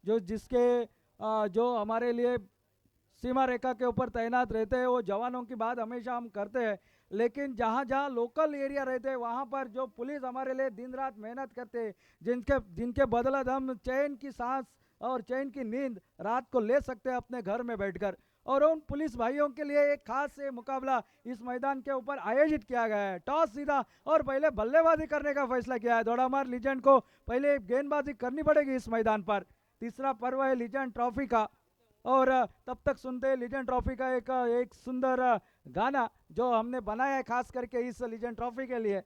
जो जिसके जो हमारे लिए सीमा रेखा के ऊपर तैनात रहते हैं, वो जवानों की बात हमेशा हम करते हैं। लेकिन जहाँ जहाँ लोकल एरिया रहते हैं वहाँ पर जो पुलिस हमारे लिए दिन रात मेहनत करते हैं, जिनके जिनके बदौलत हम चैन की सांस और चैन की नींद रात को ले सकते हैं अपने घर में बैठकर। और उन पुलिस भाइयों के लिए एक खास से मुकाबला इस मैदान के ऊपर आयोजित किया गया है। टॉस जीता और पहले बल्लेबाजी करने का फैसला किया है। दौड़ामार लीजेंड को पहले गेंदबाजी करनी पड़ेगी इस मैदान पर। तीसरा पर्व है लीजेंड ट्रॉफी का। और तब तक सुनते हैं लीजेंड ट्रॉफी का एक सुंदर गाना जो हमने बनाया है खास करके इस लीजेंड ट्रॉफी के लिए।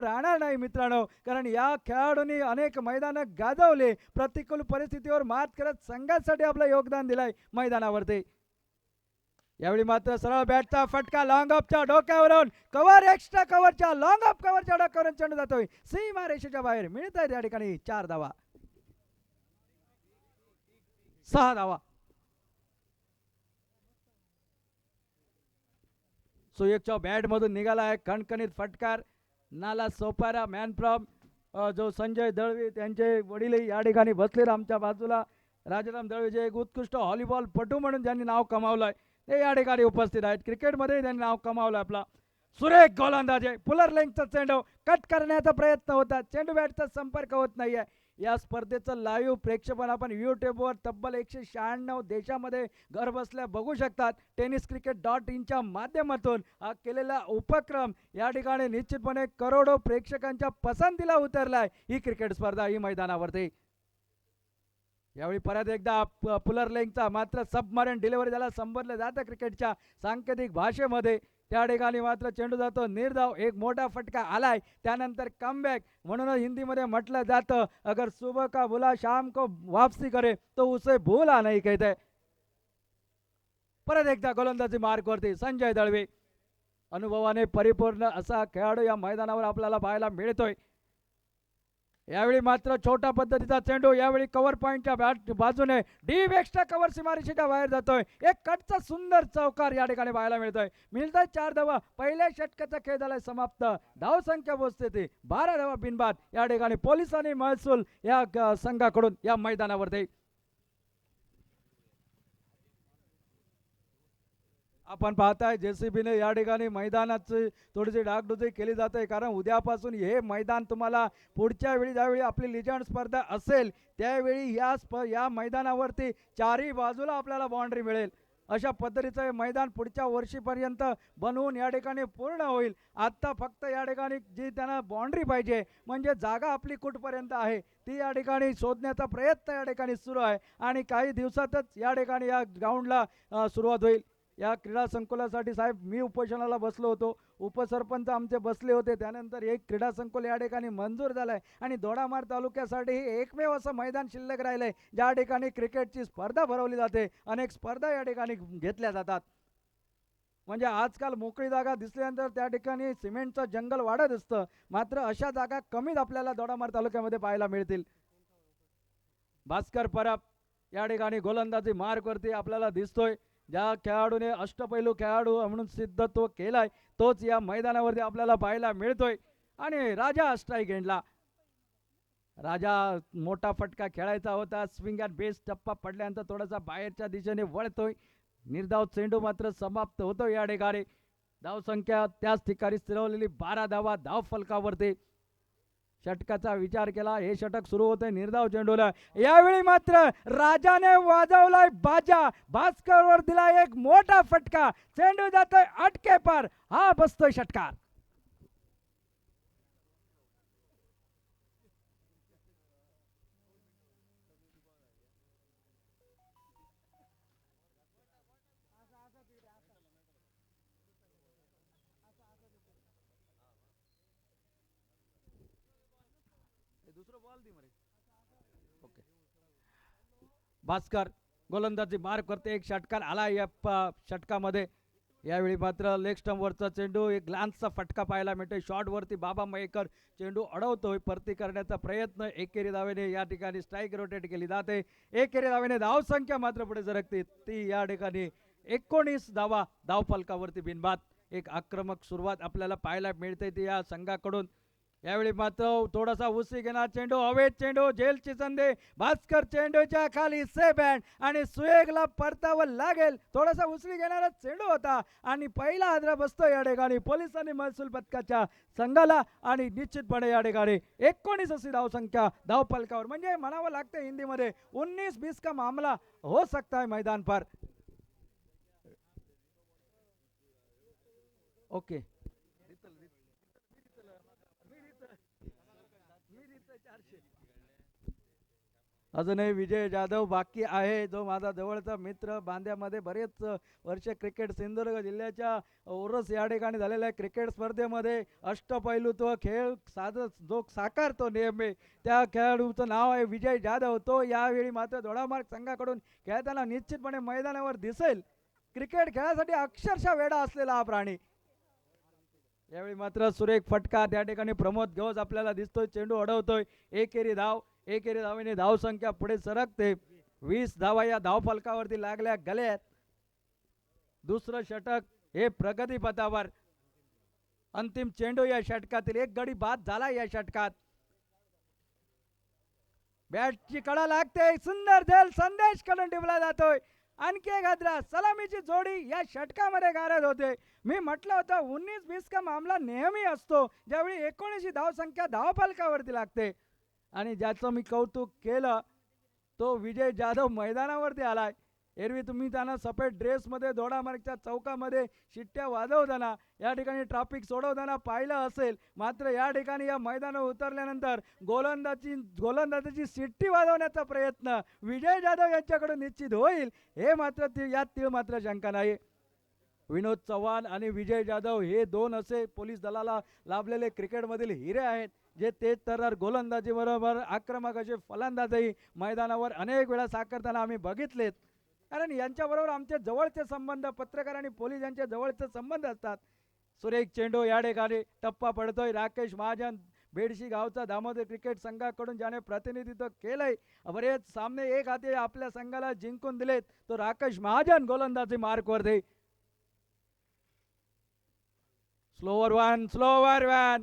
राहणार नाही मित्रांनो, कारण या खेळाडूंनी अनेक मैदान गाजवले, प्रतिकूल परिस्थितीवर मात करत संघासाठी आपलं योगदान दिलंय मैदानावरती। यावेळी मात्र सरळ बॅटचा फटका लॉंग ऑफच्या डोक्यावरून कव्हर एक्स्ट्रा कव्हरच्या लॉंग ऑफ कव्हरच्या डोक्यावरून चेंडू जातोय सीमा रेषेच्या बाहेर। मिळत आहे त्या ठिकाणी 4 धावा, 6 धावा। सुयोगच्या बॅट मधून निघाला आहे कणकणीत फटकार। नाला सोपारा मॅन फ्रॉम जो संजय दळवी त्यांचे वडीलही या ठिकाणी बसले आमच्या बाजूला। राजाराम दळवी जे एक उत्कृष्ट व्हॉलीबॉल पटू म्हणून ज्यांनी नाव कमावलंय ते या ठिकाणी उपस्थित आहेत। क्रिकेटमध्ये त्यांनी नाव कमावलं आपला। सुरेख गोलंदाज आहे। पुलर लेंगचा चेंडू कट करण्याचा प्रयत्न होता, चेंडू बॅटचा संपर्क होत नाहीये। या स्पर्धेचं लाईव्ह प्रेक्षेपण आपण यूट्यूबवर तब्बल 196 देशामध्ये घर बसल्या बघू शकतात। tenniscricket.in च्या माध्यमातून हा केलेला उपक्रम या ठिकाणी निश्चितपणे करोडो प्रेक्षकांच्या पसंतीला उतरलाय ही क्रिकेट स्पर्धा ही मैदानावरती। यावेळी परत एकदा पुलर लेंगचा मात्र सबमरीन डिलिव्हरी त्याला संबोधलं जातं क्रिकेटच्या सांकेतिक भाषेमध्ये। त्या ठिकाणी मात्र चेंडू जातो निर्धाव, एक मोठा फटका आलाय, त्यानंतर कमबॅक म्हणून हिंदीमध्ये म्हटलं जातं अगर सुबह का बुला शाम को वापसी करे तो उसे भूला नहीं कहते। परत एकदा गोलंदाजी मार्कवरती संजय दळवी, अनुभवाने परिपूर्ण असा खेळाडू या मैदानावर आपल्याला पाहायला मिळतोय। यावेळी मात्र छोटा पद्धतीचा चेंडू यावेळी कव्हर पॉइंटच्या बाजूने डीप एक्स्ट्रा कव्हर सीमारेषेच्या बाहेर जातोय। एक कटचा सुंदर चौकार या ठिकाणी पाहायला मिळतोय। मिळतोय 4 धावा। पहिल्या षटकाचा खेळ झालाय समाप्त। धाव संख्या पोहोचते 12 धावा बिनबाद या ठिकाणी पोलिसांनी महसूल या संघाकडून या मैदानावरती। आपण पाहताय जेसीबीने या ठिकाणी मैदानाची थोडीशी डागडुजी केली जाते, कारण उद्यापासून हे मैदान तुम्हाला पुढच्या वेळी ज्यावेळी आपली लिजंड स्पर्धा असेल त्यावेळी या मैदानावरती चारही बाजूला आपल्याला बाउंड्री मिळेल। अशा पद्धतीचं हे मैदान पुढच्या वर्षीपर्यंत बनवून या ठिकाणी पूर्ण होईल। आता फक्त या ठिकाणी जी त्यांना बाउंड्री पाहिजे, म्हणजे जागा आपली कुठपर्यंत आहे ती या ठिकाणी शोधण्याचा प्रयत्न या ठिकाणी सुरू आहे आणि काही दिवसातच या ठिकाणी या ग्राउंडला सुरुवात होईल। या क्रीडा संकुलासाठी साहेब मी उपोषणाला बसलो होतो, उपसरपंच आमचे बसले होते, त्यानंतर एक क्रीडा संकुल या ठिकाणी मंजूर झालं आहे आणि दोडामार्ग तालुक्यासाठी हे एकमेव असं मैदान शिल्लक राहिलं आहे ज्या ठिकाणी क्रिकेटची स्पर्धा भरवली जाते, अनेक स्पर्धा या ठिकाणी घेतल्या जातात. म्हणजे आजकाल मोकळी जागा दिसल्यानंतर त्या ठिकाणी सिमेंटचं जंगल वाढत असतं, मात्र अशा जागा कमीच आपल्याला दोडामार्ग तालुक्यामध्ये पाहायला मिळतील. भास्कर परब या ठिकाणी गोलंदाजी मार्कवरती आपल्याला दिसतोय. ज्या खेळाडूने अष्टपैलू खेळाडू म्हणून सिद्धत्व केलाय तोच या मैदानावरती आपल्याला पाहायला मिळतोय. आणि राजा स्ट्राईक एंडला, राजा मोठा फटका खेळायचा होता, स्विंग अँड बेस टप्पा पडल्यानंतर थोडासा बाहेरच्या दिशेने वळतोय. निर्धाव चेंडू मात्र समाप्त होतो. या ठिकाणी धावसंख्या त्याच ठिकाणी स्थिरवलेली 12 धावा धाव फलकावरती. षटकाचा विचार केला, हे षटक सुरू होते निर्धाव चेंडूला. यावेळी मात्र राजाने वाजवलाय बाजा, भास्करवर दिला एक मोठा फटका, चेंडू जातोय अटके पार, हा बसतोय षटकार. ओके, भास्कर गोलंदाजी मार्क करते, एक षटकार आला या षटकामध्ये. यावेळी मात्र लेग स्टंप वरचा चेंडू, एक ग्लान्सचा फटका पाहायला मिळतोय. शॉट वरती बाबा मयेकर चेंडू अडवतोय, परती करण्याचा प्रयत्न, एकेरी धावेने या ठिकाणी स्ट्राईक रोटेट केली जाते. एकेरी धावेने धावसंख्या मात्र पुढे सरकते, ती या ठिकाणी 19 धावा धाव फलकावरती बिनबाद. एक आक्रमक सुरुवात आपल्याला पाहायला मिळते ती या संघाकडून. यावेळी मात्र थोडासा उसळी घेणार चेंडू, हवेत चेंडू, झेलची संधी, भास्कर चेंडूच्या खाली सेफ हँड आणि सुएगला परतावं लागेल. थोडासा उसळी घेणारा चेंडू होता आणि पहिला हादरा बसतो या ठिकाणी पोलिसांनी महसूल पथकाच्या संघाला आणि निश्चितपणे या ठिकाणी 19 अशी धावसंख्या धाव फलकावर. म्हणजे म्हणावं लागतं हिंदीमध्ये 19-20 का मामला हो सकता है मैदान पर. ओके, अजूनही विजय जाधव बाकी आहे, जो माझा जवळचा मित्र, बांद्यामध्ये बरेच वर्ष क्रिकेट, सिंधुदुर्ग जिल्ह्याच्या ओरस या ठिकाणी झालेल्या क्रिकेट स्पर्धेमध्ये अष्टपैलुत्व खेळ जो साकारतो नेहमी, त्या खेळाडूचं नाव आहे विजय जाधव. तो यावेळी मात्र दोडामार्ग संघाकडून खेळताना निश्चितपणे मैदानावर दिसेल. क्रिकेट खेळासाठी अक्षरशः वेडा असलेला हा प्राणी. यावेळी मात्र सुरेख फटका त्या ठिकाणी प्रमोद गवस आपल्याला दिसतोय, चेंडू अडवतोय. एकेरी धाव, एकेरी धावेने धाव संख्या पुढे सरकते. 20 धावा या धाव फलकावरती लागल्या गल्यात. दुसरं षटक हे प्रगती पथावर. अंतिम चेंडू या षटकातील, एक गडी बाद झाला या षटकात. बॅटची कडा लागते, सुंदर झेल संदेश कडून टिपला जातोय. आणखी एक हादरा, सलामीची जोडी या षटकामध्ये गारद होते. मी म्हटलं होतं 19-20 का मामला नेहमी असतो ज्यावेळी 19 धावसंख्या धावफलकावरती लागते. आणि ज्याचं मी कौतुक केलं तो विजय जाधव मैदानावरती आलाय. एरवी तुम्ही त्यांना सफेद ड्रेसमध्ये दोडामार्गच्या चौकामध्ये शिट्ट्या वाजवताना, या ठिकाणी ट्रॅफिक सोडवताना पाहिलं असेल, मात्र या ठिकाणी या मैदानावर उतरल्यानंतर गोलंदाजीची शिट्टी वाजवण्याचा प्रयत्न विजय जाधव यांच्याकडून निश्चित होईल, हे मात्र यात तीळ मात्र शंका नाही. विनोद चव्हाण आणि विजय जाधव हे दोन असे पोलीस दलाला लाभलेले क्रिकेटमधील हिरे आहेत, जे तेज तर्रार गोलंदाजी बरोबर आक्रमक असे फलंदाजही मैदानावर अनेक वेळा साकारताना आम्ही बघितलेत. कारण यांच्याबरोबर आमचे जवळचे संबंध, पत्रकार आणि पोलीस यांचे जवळचे संबंध असतात. सुरेख चेंडू या ठिकाणी टप्पा पडतोय. राकेश महाजन बेडशी गावचा दामोदर क्रिकेट संघाकडून ज्याने प्रतिनिधित्व केलंय, बरेच सामने एक हाती आपल्या संघाला जिंकून दिलेत, तो राकेश महाजन गोलंदाजी मार्कवर दे. स्लोवर वन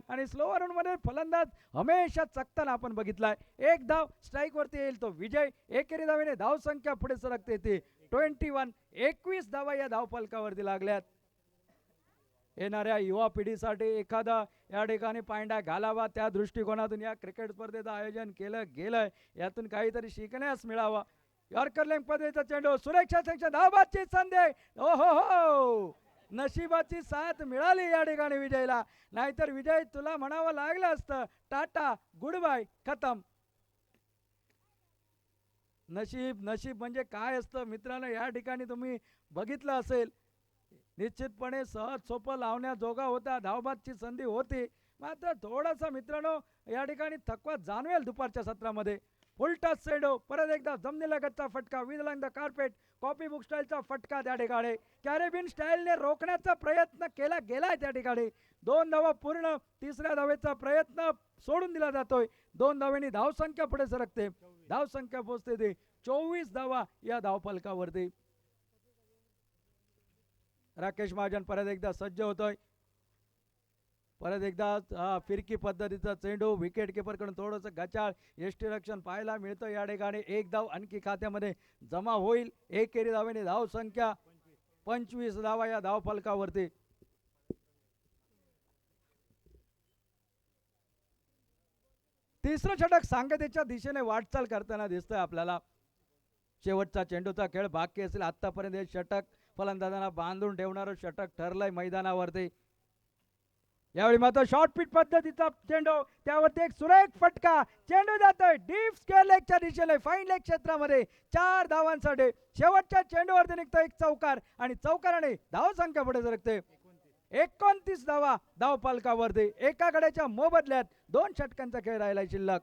आणि स्लोवर वन मध्ये फलंदाज हमेशा चकताना आपण बघितलाय. एक धाव स्ट्राईक वरती येईल तो विजय. एकेरी धावेने धाव संख्या पुढे सरकते ती 21 धावा या धाव फलकावरती लागल्यात. येणाऱ्या युवा पिढीसाठी एखादा या ठिकाणी पायंडा घालावा, त्या दृष्टिकोनातून या क्रिकेट स्पर्धेचं आयोजन केलं गेलंय. यातून काहीतरी शिकण्यास मिळावा. यॉर्कर लेग पद्धतीचा चेंडू, सुरक्षा सेक्शन धावबादची संधी, ओ हो नशिबाची साथ मिळाली या ठिकाणी विजयला, नाहीतर विजय तुला म्हणावं लागलं असतं टाटा गुड बाय खतम. नशीब म्हणजे काय असतं मित्रांनो, या ठिकाणी तुम्ही बघितलं असेल निश्चितपणे सहज सोपं लावण्याजोगा होता, धावबादची संधी होती, मात्र थोडासा मित्रांनो या ठिकाणी थकवा जाणवेल दुपारच्या सत्रामध्ये. उलटाच चेंडू परत एकदा जमिनीलगतचा फटका, विदलांग द कार्पेट, कॉपी बुक स्टाईलचा फटका त्या ठिकाणी कॅरेबिन स्टाईलने रोखण्याचा प्रयत्न केला गेलाय त्या ठिकाणी. 2 धावा पूर्ण, तिसऱ्या धावेचा प्रयत्न सोडून दिला जातोय. 2 धावेंनी धावसंख्या पुढे सरकते, धावसंख्या पोहोचते ती 24 धावा या धावफलकावरती. राकेश महाजन परत एकदा सज्ज होतोय. परत एकदा फिरकी पद्धतीचा चेंडू, विकेट किपर कडून थोडंसं गचाळ यष्टीरक्षण पाहायला मिळतं या ठिकाणी. एक धाव आणखी खात्यामध्ये जमा होईल. एकेरी धावेने धाव संख्या 25 धावा या धावफलकावरती. तिसरं षटक सांगतेच्या दिशेने वाटचाल करताना दिसतंय आपल्याला. शेवटचा चेंडूचा खेळ बाकी असेल. आतापर्यंत हे षटक फलंदाजांना बांधून ठेवणारं षटक ठरलंय मैदानावरती. यावेळी मात्र शॉर्ट पिच पद्धतीचा चेंडू, त्यावरती एक सुरेख फटका, चेंडू जातोय डीप स्क्वेअर लेगच्या दिशेने, फाईन लेग क्षेत्रामध्ये 4 धावांसाठी. शेवटच्या चेंडूवरती निघतो एक चौकार आणि चौकाराने धाव संख्या पुढे सरकते 29 धावा धावफलकावरती. एका गड्याच्या मोबदल्यात 2 षटकांचा खेळ राहिला शिल्लक.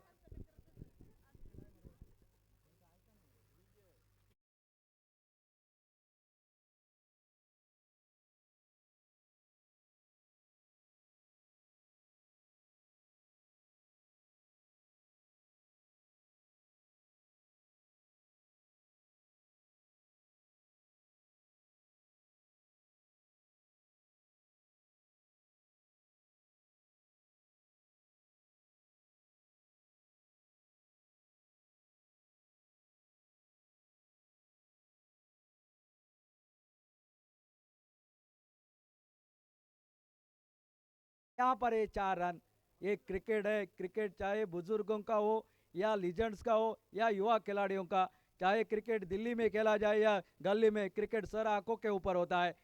यहाँ पर ये 4 रन. ये क्रिकेट है. क्रिकेट चाहे बुजुर्गों का हो या लीजेंड्स का हो या युवा खिलाड़ियों का, चाहे क्रिकेट दिल्ली में खेला जाए या गली में, क्रिकेट सर आंखों के ऊपर होता है.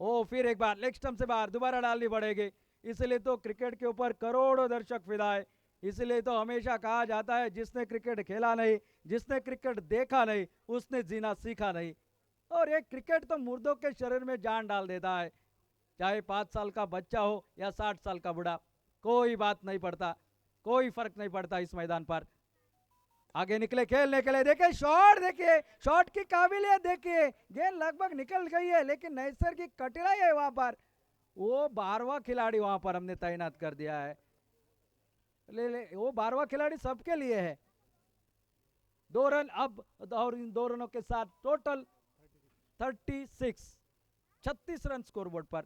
ओ फिर एक बार लेग स्टंप से बाहर, दोबारा डालनी पड़ेगी. इसलिए तो क्रिकेट के ऊपर करोड़ों दर्शक फिदा है. इसलिए तो हमेशा कहा जाता है जिसने क्रिकेट खेला नहीं, जिसने क्रिकेट देखा नहीं, उसने जीना सीखा नहीं. और ये क्रिकेट तो मुर्दों के शरीर में जान डाल देता है. चाहे 5 साल का बच्चा हो या 60 साल का बूढ़ा, कोई बात नहीं पड़ता, कोई फर्क नहीं पड़ता इस मैदान पर. आगे निकले खेलने के लिए, देखिए शॉट, देखिए शॉट की काबिलियत, देखिए गेंद लगभग निकल गई है लेकिन नैसर्गिक कठिनाई है वहां पर. वो 12वां खिलाड़ी वहां पर हमने तैनात कर दिया है. ले वो 12वां खिलाड़ी सबके लिए है. 2 रन अब, और इन 2 रनों के साथ टोटल 36 रन स्कोरबोर्ड पर.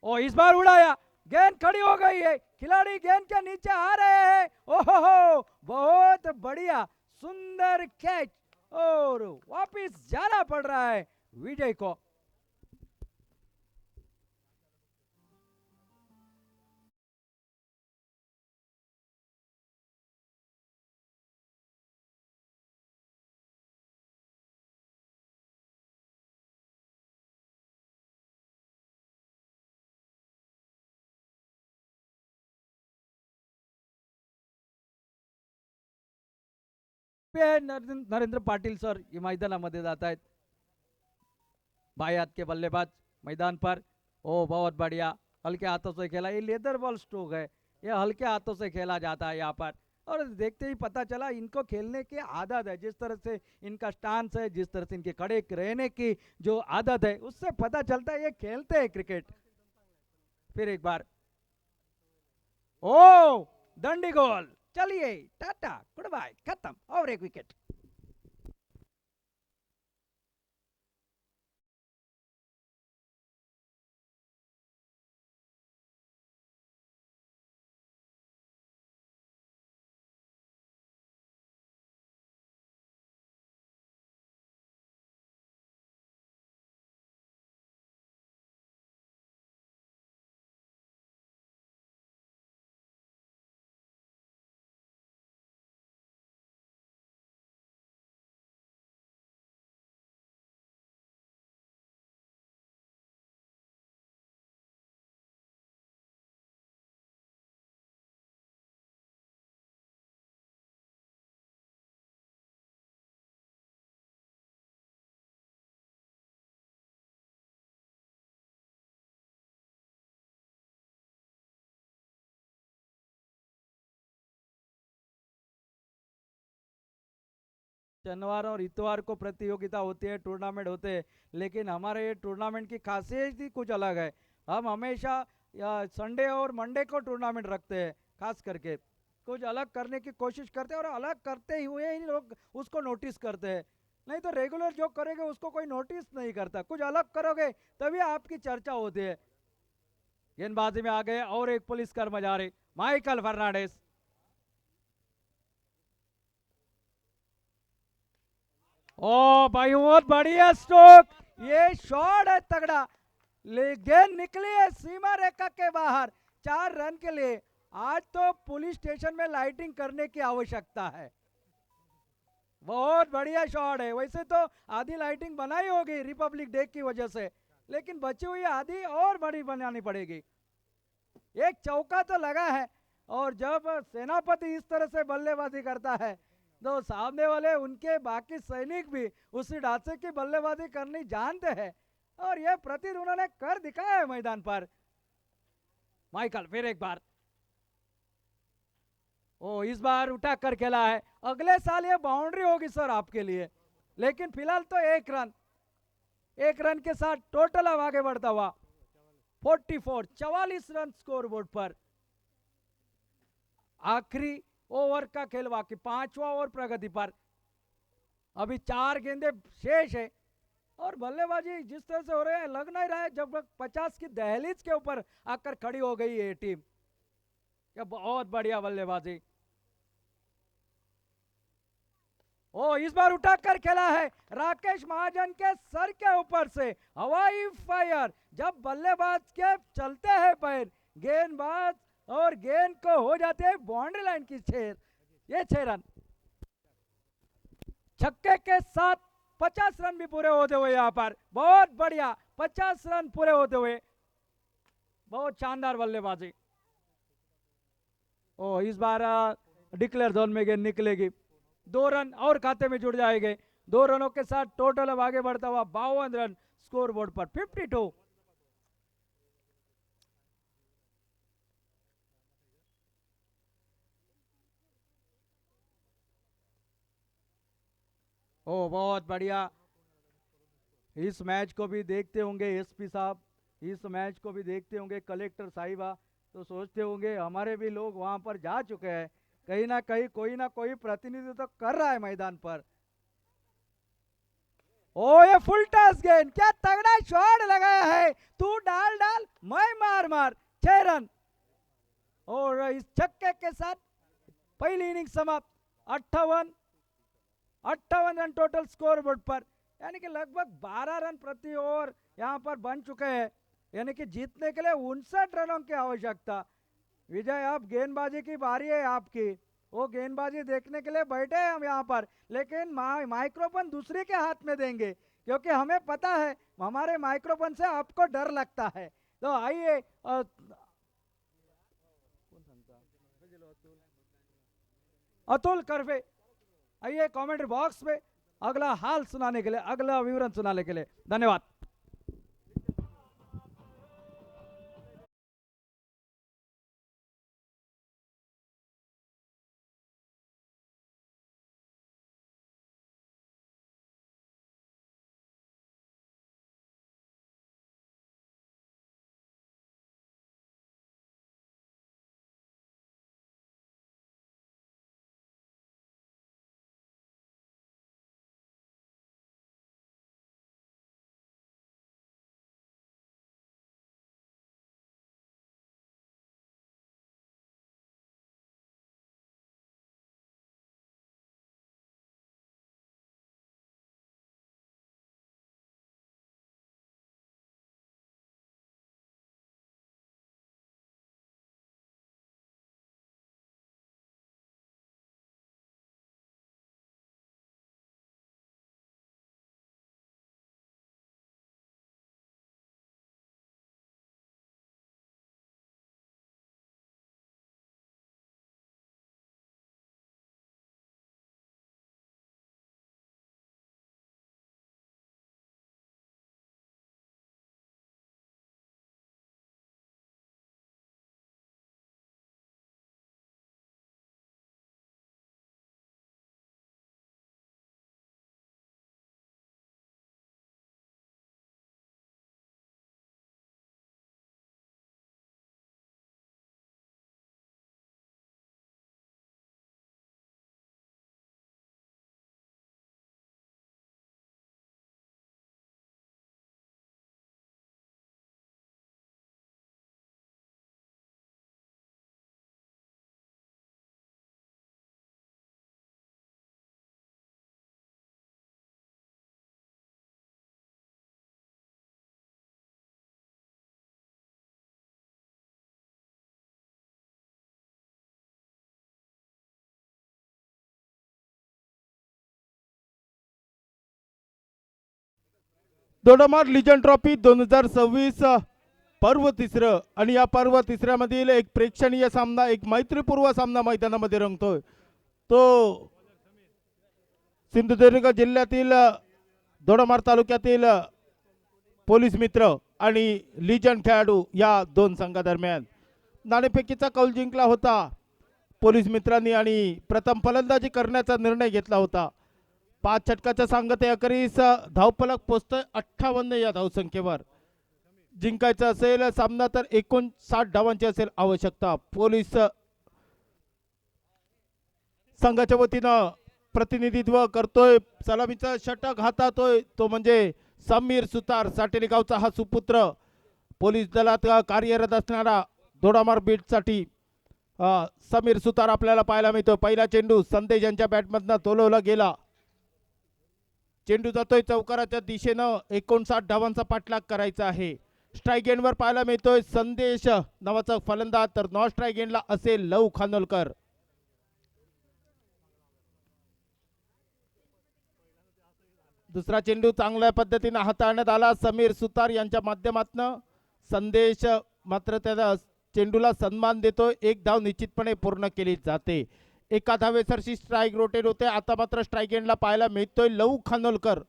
और इस बार उड़ाया, गेंद खड़ी हो गई है, खिलाड़ी गेंद के नीचे आ रहे हैं. ओहो, बहुत बढ़िया, सुंदर कैच, और वापिस जाना पड़ रहा है विजय को. नरेंद्र पाटिल सर ये मैदानामध्ये जात आहेत. बाएं हाथ के बल्लेबाज मैदान पर. ओ बहुत बढ़िया, हल्के हाथों से खेला. ये लेदर बॉल स्ट्रोक है, ये हल्के हाथों से खेला जाता है यहाँ पर. और देखते ही पता चला इनको खेलने की आदत है. जिस तरह से इनका स्टांस है, जिस तरह से इनके खड़े रहने की जो आदत है, उससे पता चलता है ये खेलते हैं क्रिकेट. फिर एक बार, ओ दंडी गोल. चलिए टाटा गुड बाय, खत्म, और एक विकेट. शनिवार और इतवार को प्रतियोगिता होती है, टूर्नामेंट होते हैं, लेकिन हमारे ये टूर्नामेंट की खासियत ही कुछ अलग है। हम हमेशा संडे और मंडे को टूर्नामेंट रखते हैं, खास करके कुछ अलग करने की कोशिश करते हैं, और अलग करते हुए ही लोग उसको नोटिस करते हैं। नहीं तो रेगुलर जो करोगे उसको कोई नोटिस नहीं करता, कुछ अलग करोगे तभी आपकी चर्चा होती है। गेंदबाजी में आ गए और एक पुलिस कर्मचारी माइकल फर्नांडिस। ओ भाई बहुत बढ़िया स्ट्रोक, ये शॉट है तगड़ा, ले गेंद निकली है सीमा रेखा के बाहर 4 रन के लिए। आज तो पुलिस स्टेशन में लाइटिंग करने की आवश्यकता है। बहुत बढ़िया शॉट है, वैसे तो आधी लाइटिंग बनाई होगी रिपब्लिक डे की वजह से, लेकिन बची हुई आधी और बड़ी बनानी पड़ेगी। एक चौका तो लगा है, और जब सेनापति इस तरह से बल्लेबाजी करता है तो सामने वाले उनके बाकी सैनिक भी उसी ढांचे की बल्लेबाजी करनी जानते हैं, और यह प्रतीत उन्होंने कर दिखाया है मैदान पर। माइकल फिर एक बार, ओ इस बार उठा कर खेला है, अगले साल ये बाउंड्री होगी सर आपके लिए, लेकिन फिलहाल तो 1 रन, 1 रन के साथ टोटल अब आगे बढ़ता हुआ 44 रन स्कोर बोर्ड पर। आखिरी ओवर का खेल बाकी, 5वां ओवर प्रगति पर, अभी 4 गेंदे शेष है, और बल्लेबाजी जिस तरह से हो रहे हैं लग नहीं रहा है जब 50 की दहलीज के ऊपर आकर खड़ी हो गई है टीम। क्या बहुत बढ़िया बल्लेबाजी, ओ इस बार उठाकर खेला है राकेश महाजन के सर के ऊपर से, हवाई फायर, जब बल्लेबाज के चलते हैं पैर, गेंदबाज और गेंद को हो जाते हैं बाउंड्री लाइन की छेद, ये 6 रन। छक्के के साथ 50 रन भी पूरे होते हुए यहाँ पर, बहुत बढ़िया 50 रन पूरे होते हुए, बहुत शानदार बल्लेबाजी। ओ इस बार डिक्लेयर जोन में गेंद निकलेगी, 2 रन और खाते में जुड़ जाएंगे। 2 रनों के साथ टोटल अब आगे बढ़ता हुआ 52 रन स्कोर बोर्ड पर 52। ओ बहुत बढ़िया, इस मैच को भी देखते होंगे एसपी साहब, इस मैच को भी देखते होंगे कलेक्टर साहिबा, तो सोचते होंगे हमारे भी लोग वहां पर जा चुके हैं, कहीं ना कोई प्रतिनिधित्व तो कर रहा है मैदान पर। ओ ये फुल टॉस गेंद, क्या तगड़ा शॉट लगाया है, तू डाल डाल मैं मार मार, 6 रन। और इस छक्के के साथ पहली इनिंग समाप्त, 58 रन टोटल स्कोर बोर्ड पर, यानी कि लगभग 12 रन प्रति ओवर यहाँ पर बन चुके हैं, यानी कि जीतने के लिए 59 रनों की आवश्यकता। विजय अब गेंदबाजी की बारी है आपकी, वो गेंदबाजी देखने के लिए बैठे हैं हम यहाँ पर, लेकिन माइक्रोफोन दूसरे के हाथ में देंगे, क्योंकि हमें पता है हमारे माइक्रोफोन से आपको डर लगता है। तो आइए, अतुल करवे आइए कमेंट्री बॉक्स में अगला हाल सुनाने के लिए, अगला विवरण सुनाने के लिए, धन्यवाद। दोडामार्ग लिजन ट्रॉफी 2026 पर्व तिसरं आणि या पर्व तिसऱ्यामधील एक प्रेक्षणीय सामना, एक मैत्रीपूर्व सामना मैदानामध्ये रंगतोय. तो सिंधुदुर्ग जिल्ह्यातील दोडामार्ग तालुक्यातील पोलीस मित्र आणि लिजन खेळाडू या दोन संघादरम्यान नाणेफेकीचा कौल जिंकला होता पोलीस मित्रांनी आणि प्रथम फलंदाजी करण्याचा निर्णय घेतला होता. 5 षटकाच्या सांगतेअखेरीस धावफलक पोचतोय 58 या धावसंख्येवर. जिंकायचं असेल सामना तर 59 धावांची असेल आवश्यकता. पोलीस संघाच्या वतीनं प्रतिनिधित्व करतोय, सलामीचा षटक हातातोय तो म्हणजे समीर सुतार, साटेली गावचा हा सुपुत्र, पोलीस दलात कार्यरत असणारा दोडामार्ग बीटसाठी समीर सुतार आपल्याला पाहायला मिळतो. पहिला चेंडू संदेश यांच्या बॅटमधनं तोलवला गेला. चेंडू जातोय चौकाराच्या दिशेनं. 59 धावांचा पाठलाग करायचा आहे. स्ट्राईक एंडवर पाहायला मिळतोय संदेश नावाचा फलंदाज, तर नॉन स्ट्राईक एंडला असेल लव खानोलकर. दुसरा चेंडू चांगल्या पद्धतीने हाताळण्यात आला समीर सुतार यांच्या माध्यमातून. संदेश मात्र त्या चेंडूला सन्मान देतोय. एक धाव निश्चितपणे पूर्ण केली जाते. एका धावेसरशी स्ट्राईक रोटेट होते. आता मात्र स्ट्राईक एंडला पाहायला मिळतोय लव खानोलकर,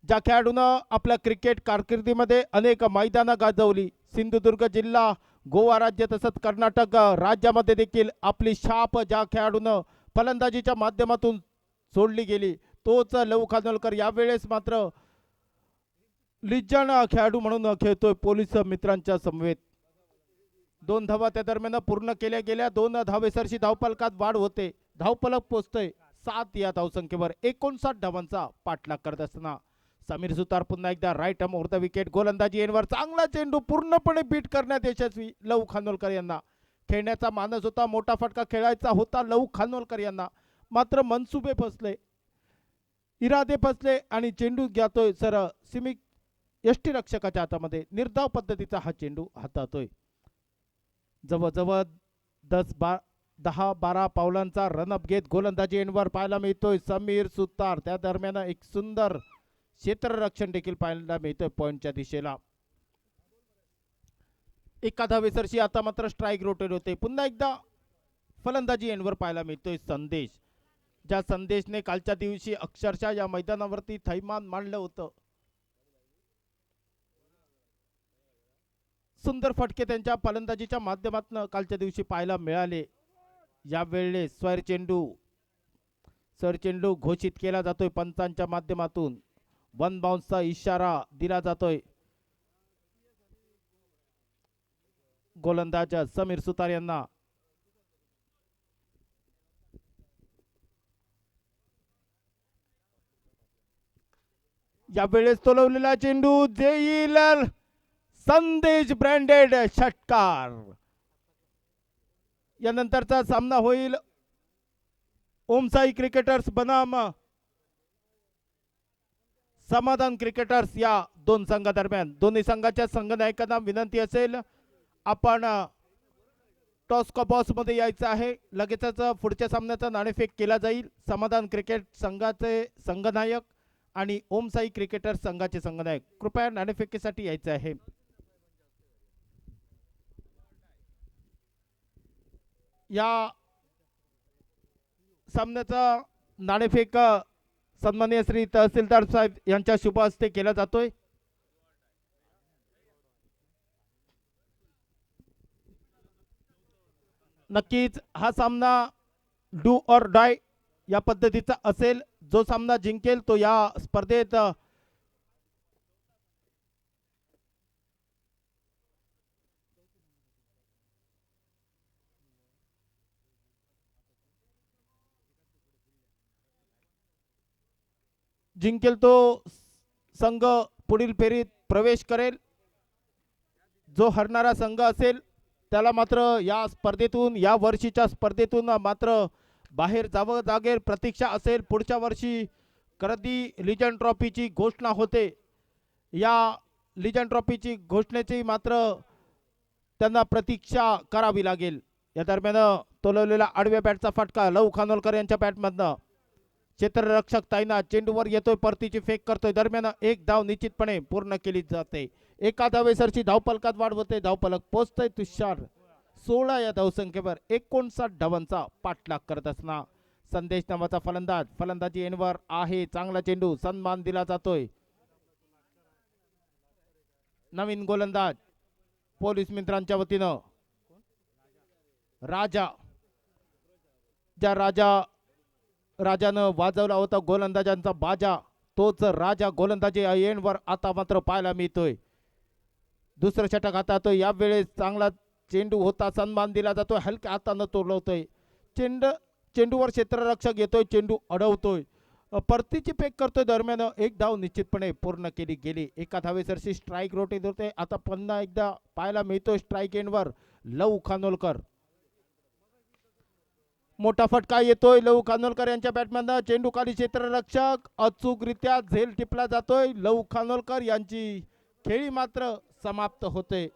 ज्या खेळाडूनं आपल्या क्रिकेट कारकिर्दीमध्ये अनेक मैदानं गाजवली. सिंधुदुर्ग जिल्हा, गोवा राज्य तसंच कर्नाटक राज्यामध्ये देखील आपली छाप ज्या खेळाडूनं फलंदाजीच्या माध्यमातून सोडली गेली तोच लव खानोलकर यावेळेस मात्र लिजन खेळाडू म्हणून खेळतोय पोलीस मित्रांच्या समवेत. 2 धावा त्या दरम्यान पूर्ण केल्या गेल्या. 2 धावेसरशी धावफलकात वाढ होते. धावफलक पोचतोय 7 या धावसंख्येवर. 59 धावांचा पाठलाग करत असताना समीर सुतार पुन्हा एकदा right arm over the wicket. गोलंदाजी एंडवर चांगला चेंडू पूर्णपणे बीट करण्यात यशस्वी लव खानोलकर यांना. खेळण्याचा मानस होता, मोठा फटका खेळायचा होता लव खानोलकर यांना, मात्र मनसुबे फसले, इरादे फसले आणि चेंडू जातोय सर सिमिक यष्टी रक्षकाच्या हातामध्ये. निर्धाव पद्धतीचा हा चेंडू हातातोय. जवळजवळ 10-12 पावलांचा रनअप घेत गोलंदाजी एंडवर पाहायला मिळतोय समीर सुतार. त्या दरम्यान एक सुंदर क्षेत्ररक्षण देखील पाहायला मिळतोय पॉइंटच्या दिशेला. एका धावेसरशी आता मात्र स्ट्राईक रोटेट होते. पुन्हा एकदा फलंदाजी एंडवर पाहायला मिळतोय संदेश, ज्या संदेशने कालच्या दिवशी अक्षरशः या मैदानावरती थैमान मांडलं होतं. सुंदर फटके त्यांच्या फलंदाजीच्या माध्यमातून कालच्या दिवशी पाहायला मिळाले. यावेळेस सर चेंडू घोषित केला जातोय पंचांच्या माध्यमातून. 1 बाउन्सचा इशारा दिला जातोय. गोलंदाज समीर सुतार यांना. यावेळेस तोलवलेला चेंडू जे येईल संदेश ब्रँडेड षटकार. यानंतरचा सामना होईल ओमसाई क्रिकेटर्स बनाम समाधान क्रिकेटर्स या दोन संघादरम्यान. दोन्ही संघाच्या संघनायकांना विनंती असेल आपण टॉस कॉबॉस मध्ये यायचं आहे. लगेचच पुढच्या सामन्याचा नाणेफेक केला जाईल. समाधान क्रिकेट संघाचे संघनायक आणि ओमसाई क्रिकेटर संघाचे संघनायक कृपया नाणेफेकीसाठी यायचे आहे. या सामन्याचा नाणेफेक सन्माननीय श्री तहसीलदार साहेब यांच्या शुभ हस्ते केला जातोय. नक्कीच हा सामना डू ऑर डाय या पद्धतीचा असेल. जो सामना जिंकेल तो या स्पर्धेत जिंकेल तो संघ पुढील फेरीत प्रवेश करेल. जो हरणारा संघ असेल त्याला मात्र या स्पर्धेतून, या वर्षीच्या स्पर्धेतून मात्र बाहेर जावं लागेल. प्रतीक्षा असेल पुढच्या वर्षी कधी लिजन ट्रॉफीची घोषणा होते. या लिजन ट्रॉफीची घोषणेची मात्र त्यांना प्रतीक्षा करावी लागेल. या दरम्यान तोलवलेला आडव्या बॅटचा फटका लव खानोलकर यांच्या बॅटमधनं. क्षेत्ररक्षक तैनात, चेंडूवर येतोय, परतीची फेक करतोय, दरम्यान एक धाव निश्चितपणे पूर्ण केली जाते. एका धावेसरची धावफलकात वाढ होते, धावफलक पोहोचतोय तुषार 16 या धावसंख्येवर 59 धावांचा पाठलाग करत असताना संदेश नावाचा फलंदाज, फलंदाजी एंडवर आहे, चांगला चेंडू, सन्मान दिला जातोय. नवीन गोलंदाज पोलीस मित्रांच्या वतीनं राजा, ज्या राजानं वाजवला होता गोलंदाजांचा बाजा, तोच राजा गोलंदाजी एंडवर आता मात्र पाहायला मिळतोय. दुसरं षटक हातातोय, यावेळेस चांगला चेंडू होता, सन्मान दिला जातोय, हलक्या हातानं तोलवतोय, चेंडूवर क्षेत्ररक्षक येतोय, चेंडू अडवतोय, परतीची फेक करतोय, दरम्यान एक धाव निश्चितपणे पूर्ण केली गेली. एका धावेसरशी स्ट्राईक रोटेट होते. आता पुन्हा एकदा पाहायला मिळतोय स्ट्राईक एंडवर लव खानोलकर. मोठा फटका येतोय लव खानोलकर यांच्या बॅटमॅन, चेंडू खाली, क्षेत्ररक्षक अचूकरित्या झेल टिपला जातोय. लव खानोलकर यांची खेळी मात्र समाप्त होते.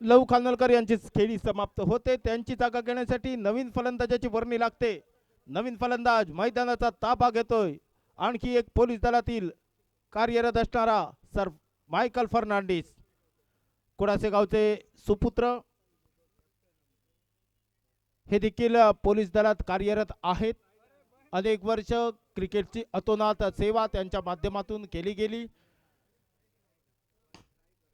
लव खानोलकर यांची खेळी समाप्त होते. त्यांची जागा घेण्यासाठी नवीन फलंदाजाची वर्णी लागते. नवीन फलंदाज मैदानाचा ताबा घेतोय. आणखी एक पोलीस दलातील कार्यरत असणारा सर मायकल फर्नांडिस, कुडासे गावचे सुपुत्र, हे देखील पोलीस दलात कार्यरत आहेत. अनेक वर्ष क्रिकेटची अतोनात सेवा त्यांच्या माध्यमातून केली गेली.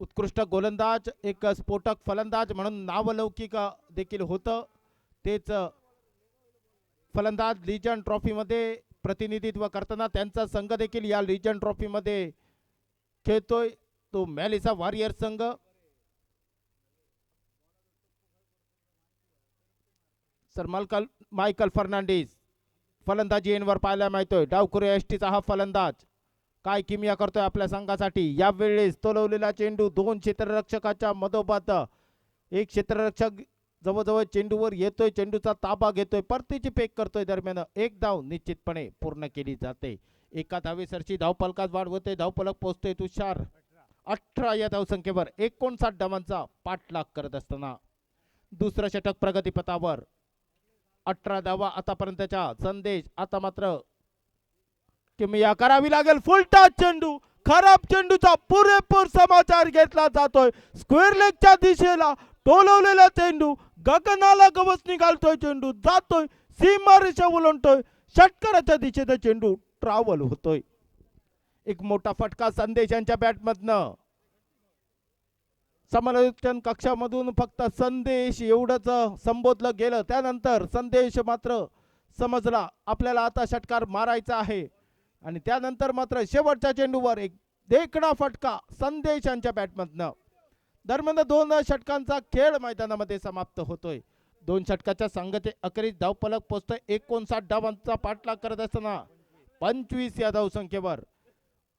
उत्कृष्ट गोलंदाज, एक स्फोटक फलंदाज म्हणून नावलौकिक देखील होतं. तेच फलंदाज लीजंड ट्रॉफी मध्ये प्रतिनिधित्व करताना त्यांचा संघ देखील या लीजंड ट्रॉफी मध्ये खेळतोय, तो मॅलिसा वॉरियर संघ. सर मायकल फर्नांडिस फलंदाजी एंडवर पाहायला मिळतोय. डावखुरी एसटीचा हा फलंदाज काय किमया करतोय आपल्या संघासाठी. यावेळेस तोलवलेला चेंडू दोन क्षेत्ररक्षकाच्या मधोमध, एक क्षेत्ररक्षक जवळजवळ चेंडूवर येतोय, चेंडूचा ताबा घेतोय, परतीची फेक करतोय, दरम्यान एक धाव निश्चितपणे पूर्ण केली जाते. एका धावेसरची धावफलकात वाढ होते, धावफलक पोहोचतोय तुषार 18 या धावसंख्येवर 59 धावांचा पाठलाग करत असताना दुसरं षटक प्रगतीपथावर. 18 धावा आतापर्यंतच्या. संदेश आता मात्र किमया करावी लागेल. फुलटॉस चेंडू, खराब चेंडूचा पुरेपूर समाचार घेतला जातोय. स्क्वेअर लेगच्या दिशेला टोलवलेला चेंडू गगनाला गवस निघालतोय, चेंडू जातोय, सीमारेषा ओलांडतोय, षटकाराच्या दिशेने चेंडू ट्रॅव्हल होतोय. एक मोठा फटका संदेश यांच्या बॅटमधनं. समालोचन कक्षामधून फक्त संदेश एवढंच संबोधलं गेलं, त्यानंतर संदेश मात्र समजला आपल्याला आता षटकार मारायचा आहे, आणि त्यानंतर मात्र शेवटच्या चेंडूवर एक देखणा फटका संदेश यांच्या बॅटमधनं. दरम्यान दोन षटकांचा खेळ मैदानामध्ये समाप्त होतोय. दोन षटकाच्या संघाचे अखेरीस धावफलक पोहोचतोय 59 धावांचा पाठलाग करत असताना 25 या धावसंख्येवर.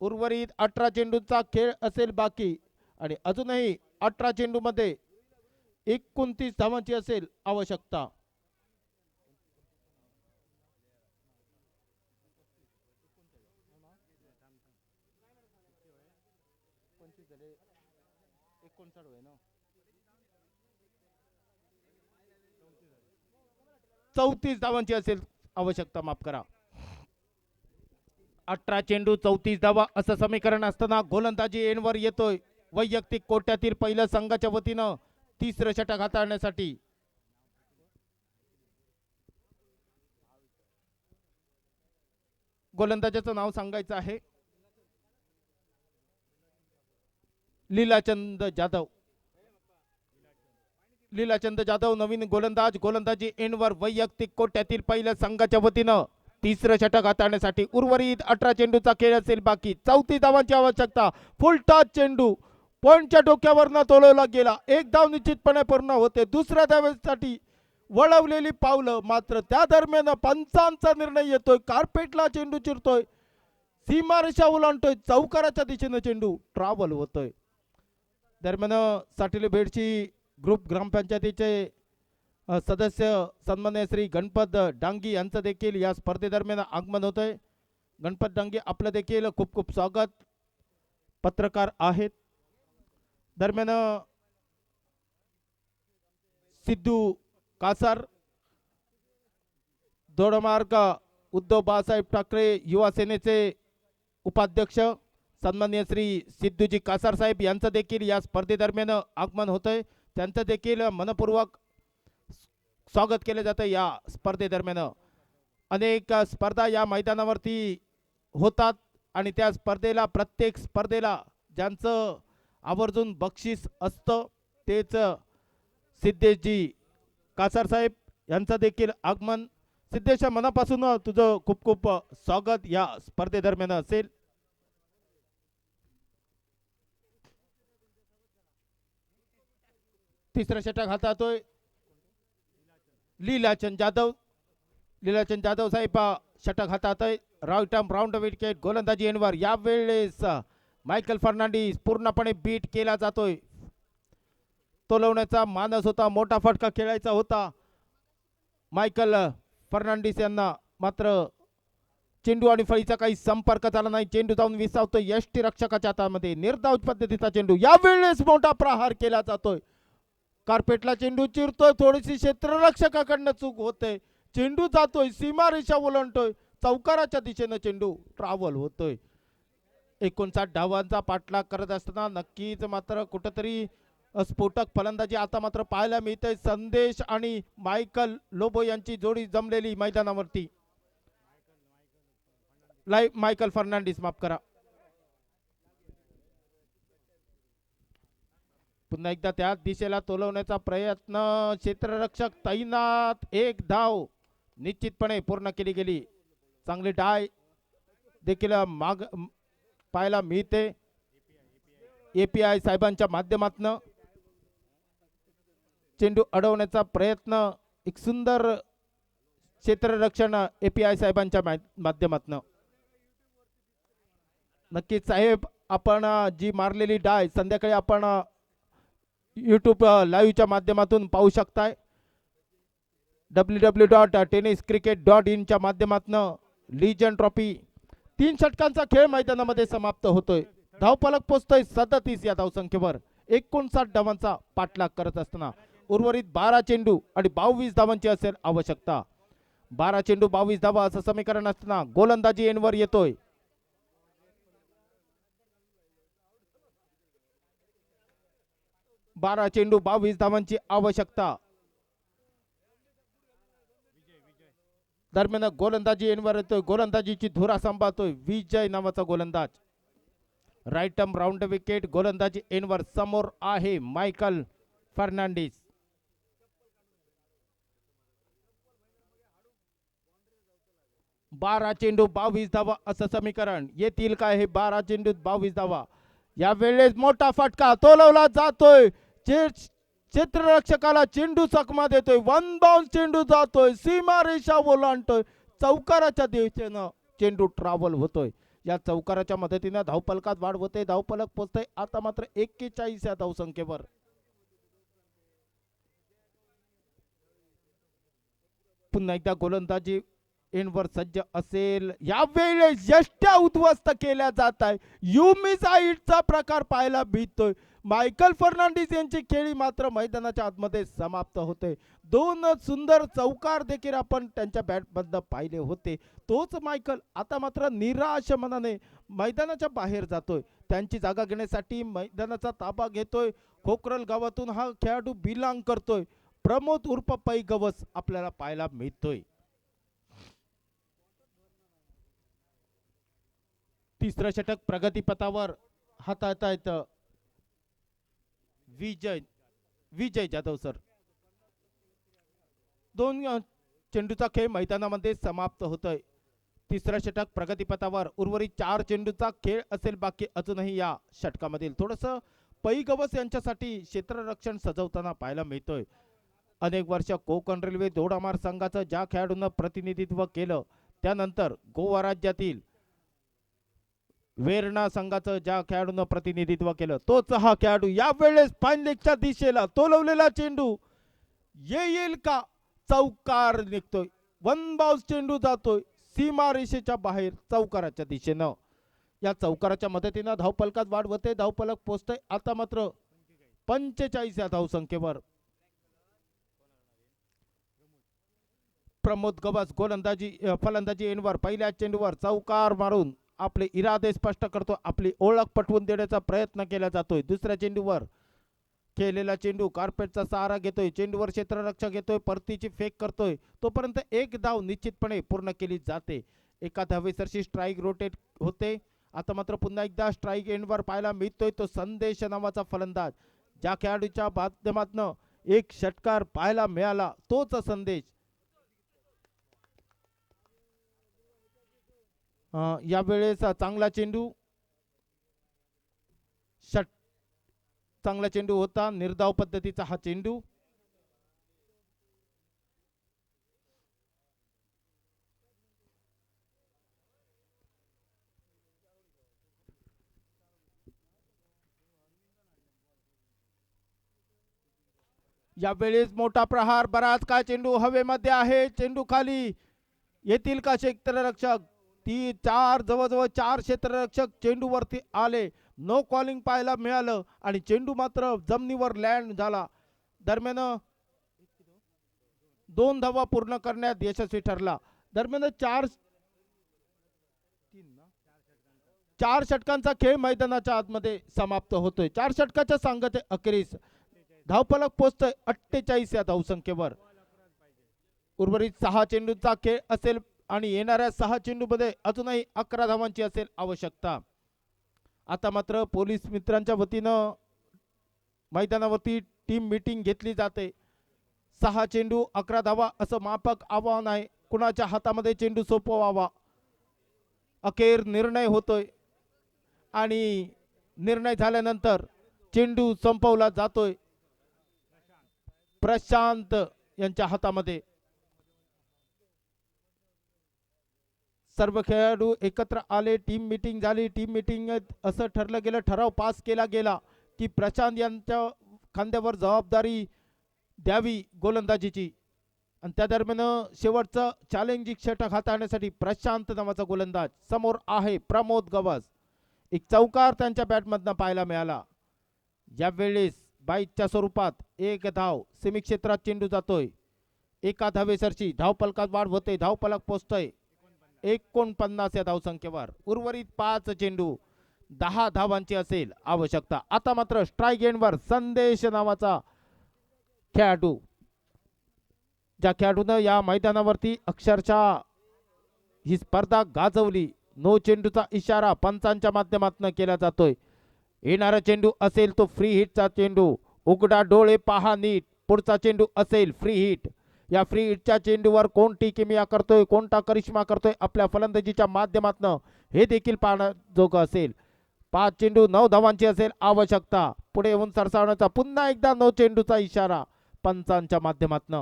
उर्वरित 18 चेंडूंचा खेळ असेल बाकी, आणि अजूनही 18 चेंडू मध्ये 29 धावांची असेल आवश्यकता. चौतीस धावांची असेल आवश्यकता, माफ करा. 18 चेंडू 34 धावा असं समीकरण असताना गोलंदाजी एंडवर येतोय. वैयक्तिक कोट्यातील पहिल्या संघाच्या वतीनं तिसरं षटक हाताळण्यासाठी गोलंदाजाचं नाव सांगायचं आहे लीलाचंद जाधव. लीलाचंद जाधव नवीन गोलंदाज, गोलंदाजी एंडवर वैयक्तिक कोट्यातील पहिल्या संघाच्या वतीनं तिसरं षटक हाताळण्यासाठी. उर्वरित 18 चेंडूचा खेळ असेल बाकी, 34 धावांची आवश्यकता. फुलटॉस चेंडू पॉइंटच्या डोक्यावरनं तोलवला गेला, एक धाव निश्चितपणे पूर्ण होते. दुसऱ्या धावेसाठी वळवलेली पावलं, मात्र त्या दरम्यान पंचांचा निर्णय येतोय. कार्पेटला चेंडू चिरतोय, सीमारेषा ओलांडतोय, चौकाराच्या दिशेने चेंडू ट्रॅव्हल होतोय. दरम्यान साठिले बेडची ग्रुप ग्रामपंचायतीचे सदस्य सन्मान्य श्री गणपत डांगी यांचं देखील या स्पर्धेदरम्यान आगमन होतंय. गणपत डांगी आपलं देखील खूप खूप स्वागत. पत्रकार आहेत. दरम्यान सिद्धू कासार दोडमार्ग उद्धव बाळासाहेब ठाकरे युवा सेनेचे उपाध्यक्ष सन्माननीय श्री सिद्धूजी कासार साहेब यांचं देखील या स्पर्धेदरम्यान आगमन होतंय. त्यांचं देखील मनपूर्वक स्वागत केले जातं. या स्पर्धेदरम्यान अनेक स्पर्धा या मैदानावरती होतात आणि त्या स्पर्धेला प्रत्येक स्पर्धेला ज्यांचं आवर्जून बक्षीस असतं तेच सिद्धेशजी कासार साहेब यांचं देखील आगमन. सिद्धेशच्या मनापासून तुझं खूप खूप स्वागत या स्पर्धेदरम्यान असेल. तिसरा षटक हातातोय लीलाचंद जाधव साहेब षटक हातात आहे. राऊंड विकेट गोलंदाजी एंडवर. यावेळेस मायकल फर्नांडिस पूर्णपणे बीट केला जातोय. तोलवण्याचा मानस होता, मोठा फटका खेळायचा होता मायकल फर्नांडिस यांना, मात्र चेंडू आणि फळीचा काही संपर्क झाला नाही. चेंडू जाऊन विसावतोय यष्टी रक्षकाच्या हातामध्ये. निर्धाव पद्धतीचा चेंडू. यावेळेस मोठा प्रहार केला जातोय. कार्पेटला चेंडू चिरतोय. थोडीशी क्षेत्ररक्षकाकडनं चूक होते. चेंडू जातोय, सीमारेषा ओलांडतोय. चौकाराच्या दिशेनं चेंडू ट्रॅव्हल होतोय. 59 धावांचा पाठलाग करत असताना नक्कीच मात्र कुठंतरी स्फोटक फलंदाजी आता मात्र पाहायला मिळते. संदेश आणि मायकल लोबो यांची जोडी जमलेली मैदानावरती. मायकल फर्नांडिस, माफ करा. पुन्हा एकदा त्याच दिशेला तोलवण्याचा प्रयत्न. क्षेत्ररक्षक तैनात. एक धाव निश्चितपणे पूर्ण केली गेली. चांगली डाय देखील माग पाहायला मिळते API साहेबांच्या माध्यमातून. चेंडू अडवण्याचा प्रयत्न. एक सुंदर क्षेत्ररक्षण API साहेबांच्या माध्यमातून. नक्कीच साहेब, आपण जी मारलेली डाय संध्याकाळी आपण YouTube लाईव्हच्या माध्यमातून पाहू शकताय. www.tenniscricket.in च्या माध्यमातून लीजन ट्रॉफी. 3 षटकांचा खेळ मैदानामध्ये समाप्त होतोय. धावफलक पोहोचतोय 37 या धावसंख्येवर. 59 धावांचा पाठलाग करत असताना उर्वरित 12 चेंडू आणि 22 धावांची असेल आवश्यकता. 12 चेंडू 22 धावा असं समीकरण असताना गोलंदाजी एंडवर येतोय. 12 चेंडू 22 धावांची आवश्यकता. दरम्यान गोलंदाजी एंडवर येतोय. गोलंदाजीची धुरा सांभाळतोय विजय नावाचा गोलंदाज. Right arm round wicket. गोलंदाजी एंडवर समोर आहे मायकल फर्नांडिस. बारा चेंडू 22 धावा असं समीकरण. येतील काय हे 12 चेंडूत 22 धावा. यावेळेस मोठा फटका तोलवला जातोय. क्षेत्ररक्षकाला चेंडू चकमा देतोय. 1 बाउन्स चेंडू जातोय, सीमारेषा ओलांडतोय. चौकाराच्या दिशेनं चेंडू ट्रॅव्हल होतोय. या चौकाराच्या मदतीने धावफलकात वाढ होते. धावफलक पोहोचतोय आता मात्र 41 या धावसंख्येवर. पुन्हा एकदा गोलंदाजी एंडवर सज्ज असेल. यावेळेस यष्ट्या उद्ध्वस्त केल्या जात आहे. युमिसाइडचा प्रकार पाहायला मिळतोय. मायकल फर्नांडिस यांची खेळी मात्र मैदानाच्या आतमध्ये समाप्त होते. 2 सुंदर चौकार देखील आपण त्यांच्या बॅटमधनं पाहिले होते. तोच मायकल आता मात्र निराश मनाने मैदानाच्या बाहेर जातोय. त्यांची जागा घेण्यासाठी मैदानाचा ताबा घेतोय. खोकरल गावातून हा खेळाडू बिलॉंग करतोय. प्रमोद उर्फ पै गवस आपल्याला पाहायला मिळतोय. तिसरं षटक प्रगतीपथावर हाताळतायत विजय जाधव सर. 2 चेंडूचा खेळ मैदानामध्ये समाप्त होतोय. तिसरं षटक प्रगतीपथावर. उर्वरित 4 चेंडूचा खेळ असेल बाकी अजूनही या षटकामधील. थोडस पै गवस यांच्यासाठी क्षेत्ररक्षण सजवताना पाहायला मिळतोय. अनेक वर्ष कोकण रेल्वे दोडामार संघाचं ज्या खेळाडूंना प्रतिनिधित्व केलं, त्यानंतर गोवा राज्यातील वेरणा संघाचं ज्या खेळाडूंना प्रतिनिधित्व केलं, तोच हा खेळाडू यावेळेस फाईनलेगच्या दिशेला तोलवलेला चेंडू येईल का? चौकार निघतोय. 1 बाउन्स चेंडू जातोय सीमारेषेच्या बाहेर चौकाराच्या दिशेनं. या चौकाराच्या मदतीनं धावफलकात वाढ होते. धावफलक पोहोचतोय आता मात्र 45 या धावसंख्येवर. प्रमोद गवस फलंदाजी एंडवर पहिल्या चेंडूवर चौकार मारून आपले इरादे स्पष्ट करतो, आपली ओळख पटवून देण्याचा प्रयत्न केला जातोय. दुसऱ्या चेंडूवर खेळलेला चेंडू कार्पेटचा सहारा घेतोय, चेंडूवर क्षेत्ररक्षक घेतोय, परतीची फेक करतोय, तोपर्यंत एक धाव निश्चितपणे पूर्ण केली जाते. एका धावेसरशी स्ट्राईक रोटेट होते. आता मात्र पुन्हा एकदा स्ट्राईक एंडवर पाहायला मिळतोय तो संदेश नावाचा फलंदाज, ज्या खेळाडूच्या माध्यमातून एक षटकार पाहायला मिळाला तोच संदेश. यावेळेस चांगला चेंडू चांगला चेंडू होता, निर्धाव पद्धतीचा हा चेंडू. यावेळेस मोठा प्रहार, बराच काय चेंडू हवेमध्ये आहे, चेंडू खाली येतील का क्षेत्ररक्षक? ती जवळजवळ चार क्षेत्ररक्षक चेंडूवरती आले, नो कॉलिंग पाहायला मिळालं आणि चेंडू मात्र जमिनीवर लँड झाला. दरम्यान 2 धावा पूर्ण करण्यात यशस्वी ठरला. दरम्यान चार षटकांचा खेळ मैदानाच्या आतमध्ये समाप्त होतोय. 4 षटकाच्या सांगते अखेरीस धावफलक पोहोचतोय 48 या धावसंख्येवर. उर्वरित 6 चेंडूचा खेळ असेल आणि येणाऱ्या 6 चेंडूमध्ये अजूनही 11 धावांची असेल आवश्यकता. आता मात्र पोलीस मित्रांच्या वतीनं मैदानावरती टीम मीटिंग घेतली जाते. 6 चेंडू 11 धावा असं माफक आव्हान आहे. कुणाच्या हातामध्ये चेंडू सोपवावा अखेर निर्णय होतोय आणि निर्णय झाल्यानंतर चेंडू संपवला जातोय प्रशांत यांच्या हातामध्ये. सर्व खेळाडू एकत्र आले, टीम मीटिंग झाली. टीम मीटिंग असं ठरलं गेलं, ठराव पास केला गेला की प्रशांत यांच्या खांद्यावर जबाबदारी द्यावी गोलंदाजीची आणि त्या दरम्यान शेवटचं चॅलेंजिंग षटक हाताळण्यासाठी प्रशांत नावाचा गोलंदाज समोर आहे प्रमोद गवस. एक चौकार त्यांच्या बॅटमधनं पाहायला मिळाला. यावेळेस बाईकच्या स्वरूपात एक धाव, सेमी क्षेत्रात चेंडू जातोय, एका धावेसरची धावफलकात वाढ होते, धावफलक पोहोचतोय 49 या धावसंख्येवर. उर्वरित 5 चेंडू 10 धावांची असेल आवश्यकता. आता मात्र स्ट्राईक एंडवर संदेश नावाचा खेळाडू, ज्या खेळाडूनं या मैदानावरती अक्षरशः ही स्पर्धा गाजवली, नो चेंडूचा इशारा पंचांच्या माध्यमातून केला जातोय. येणारा चेंडू असेल तो फ्री हिटचा चेंडू, उघडा डोळे पहा नीट, पुढचा चेंडू असेल फ्री हिट. या फ्री हिटच्या चेंडूवर कोणती किमिया करतोय, कोणता करिश्मा करतोय आपल्या फलंदाजीच्या माध्यमातून हे देखील पाहण्याजोगं असेल. 5 चेंडू 9 धावांची असेल आवश्यकता. पुढे येऊन सरसावण्याचा पुन्हा एकदा नो चेंडूचा इशारा पंचांच्या माध्यमातून,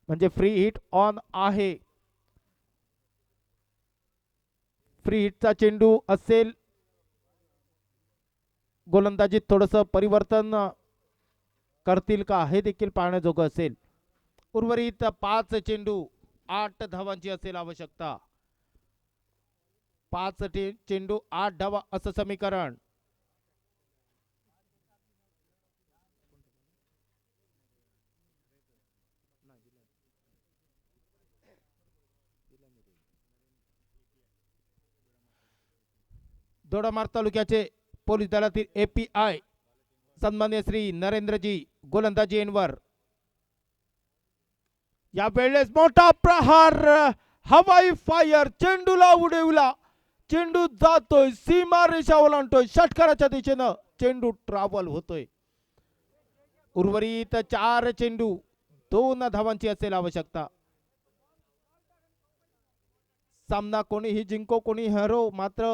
म्हणजे फ्री हिट ऑन आहे. फ्री हिटचा चेंडू असेल, गोलंदाजीत थोडस परिवर्तन करतील का हे देखील पाहण्याजोगं असेल. उर्वरित 5 चेंडू 8 धावांची असेल आवश्यकता. 5 चेंडू 8 धावा असं समीकरण. दोडामार्ग तालुक्याचे पोलीस दलातील API सन्मान्य श्री नरेंद्रजी गोलंदाजी एंडवर. या वेळेस मोठा प्रहार, हवाई फायर, चेंडूला उडवला, चेंडू जातोय सीमा रेषा ओलांडतोय, षटकाराच्या दिशेनं चेंडू ट्रॅव्हल होतोय. उर्वरित 4 चेंडू 2 धावांची असेल आवश्यकता. सामना कोणीही जिंको कोणी हरो, मात्र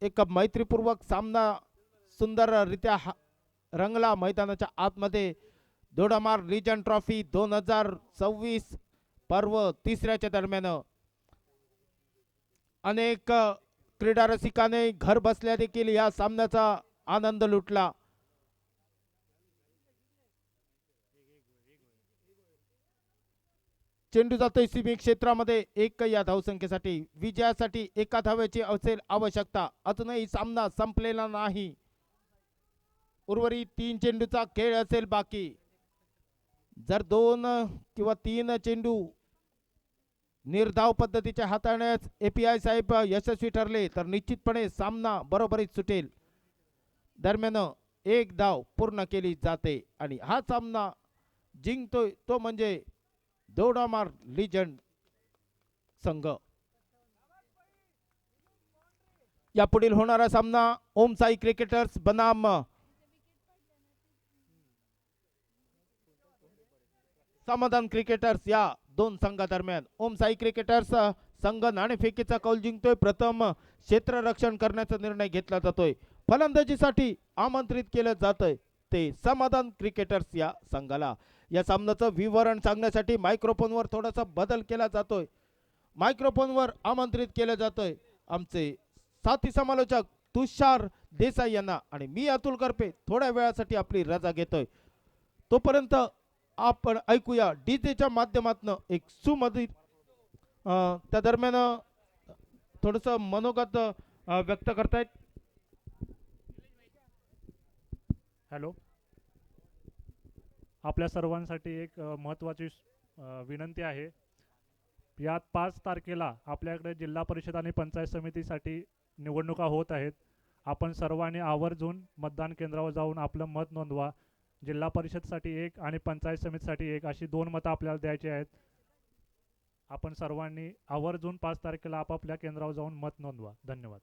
एक मैत्रीपूर्वक सामना सुंदररित्या रंगला मैदानाच्या आतमध्ये. दोडामार्ग लीजन ट्रॉफी 2026 पर्व तिसऱ्याच्या दरम्यान अनेक क्रीडा रसिकाने घर बसल्या देखील या सामन्याचा आनंद लुटला. चेंडू जातोय सीमी क्षेत्रामध्ये 1 या धावसंख्येसाठी. विजयासाठी 1 धावेची असेल आवश्यकता. अजूनही सामना संपलेला नाही. उर्वरित 3 चेंडूचा खेळ असेल बाकी. जर 2 किंवा 3 चेंडू निर्धाव पद्धतीच्या हाताळण्यास API साहेब यशस्वी ठरले तर निश्चितपणे सामना बरोबरीत सुटेल. दरम्यान एक धाव पूर्ण केली जाते आणि हा सामना जिंकतोय तो म्हणजे दोडामार लिजंड संघ. यापुढील होणारा सामना ओम साई क्रिकेटर्स बनाम समाधान क्रिकेटर्स या दोन संघादरम्यान. ओम साई क्रिकेटर्स संघ नाणेफेकीचा कौल जिंकतोय. प्रथम क्षेत्ररक्षण करण्याचा निर्णय घेतला जातोय. फलंदाजीसाठी आमंत्रित केलं जातंय ते समाधान क्रिकेटर्स या संघाला. या सामन्याचं विवरण सांगण्यासाठी मायक्रोफोनवर थोडासा बदल केला जातोय. मायक्रोफोनवर आमंत्रित केलं जातोय आमचे साथी समालोचक तुषार देसाई यांना आणि मी अतुल करपे थोड्या वेळासाठी आपली रजा घेतोय. तोपर्यंत आपण ऐकूया डीजेच्या माध्यमातून एक सुमधुर त्या दरम्यान थोडस मनोगत व्यक्त करतायत. हॅलो, आपल्या सर्वांसाठी एक महत्त्वाची विनंती आहे. यात 5 तारखेला आपल्याकडे जिल्हा परिषद आणि पंचायत समितीसाठी निवडणुका होत आहेत. आपण सर्वांनी आवर्जून मतदान केंद्रावर जाऊन आपलं मत नोंदवा. जिल्हा परिषदसाठी 1 आणि पंचायत समितीसाठी 1 अशी 2 मतं आपल्याला द्यायची आहेत. आपण सर्वांनी आवर्जून 5 तारखेला आपापल्या केंद्रावर जाऊन मत नोंदवा. धन्यवाद.